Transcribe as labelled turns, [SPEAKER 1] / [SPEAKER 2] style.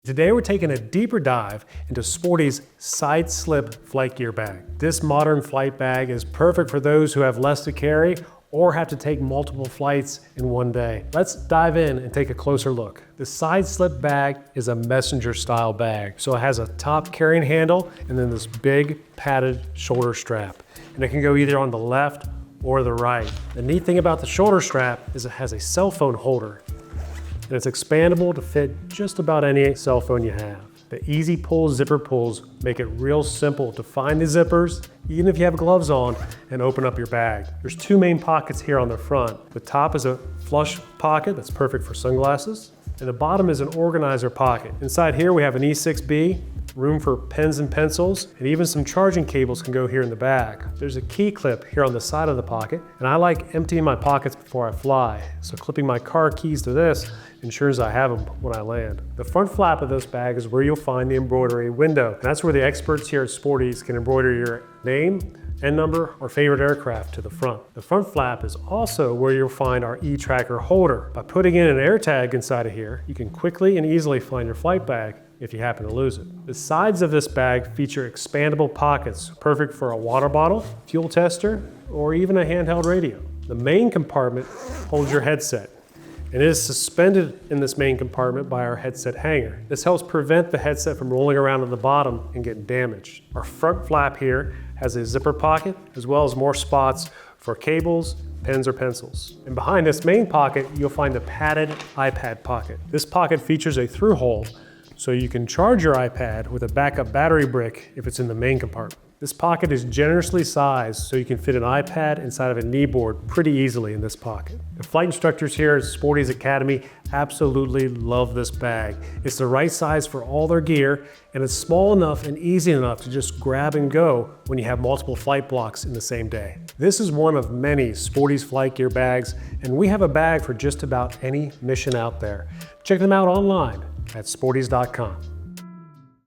[SPEAKER 1] Today we're taking a deeper dive into Sporty's Sideslip Flight Gear Bag. This modern flight bag is perfect for those who have less to carry or have to take multiple flights in one day. Let's dive in and take a closer look. The Sideslip bag is a messenger style bag. So it has a top carrying handle and then this big padded shoulder strap. And it can go either on the left or the right. The neat thing about the shoulder strap is it has a cell phone holder. And it's expandable to fit just about any cell phone you have. The easy pull zipper pulls make it real simple to find the zippers, even if you have gloves on, and open up your bag. There's two main pockets here on the front. The top is a flush pocket that's perfect for sunglasses, and the bottom is an organizer pocket. Inside here we have an E6B, room for pens and pencils, and even some charging cables can go here in the back. There's a key clip here on the side of the pocket, and I like emptying my pockets before I fly, so clipping my car keys to this ensures I have them when I land. The front flap of this bag is where you'll find the embroidery window, and that's where the experts here at Sporty's can embroider your name, N number, or favorite aircraft to the front. The front flap is also where you'll find our e-tracker holder. By putting in an AirTag inside of here, you can quickly and easily find your flight bag if you happen to lose it. The sides of this bag feature expandable pockets, perfect for a water bottle, fuel tester, or even a handheld radio. The main compartment holds your headset, and it is suspended in this main compartment by our headset hanger. This helps prevent the headset from rolling around on the bottom and getting damaged. Our front flap here has a zipper pocket, as well as more spots for cables, pens or pencils. And behind this main pocket, you'll find the padded iPad pocket. This pocket features a through hole, so you can charge your iPad with a backup battery brick if it's in the main compartment. This pocket is generously sized so you can fit an iPad inside of a kneeboard pretty easily in this pocket. The flight instructors here at Sporty's Academy absolutely love this bag. It's the right size for all their gear, and it's small enough and easy enough to just grab and go when you have multiple flight blocks in the same day. This is one of many Sporty's flight gear bags, and we have a bag for just about any mission out there. Check them out online at sportys.com.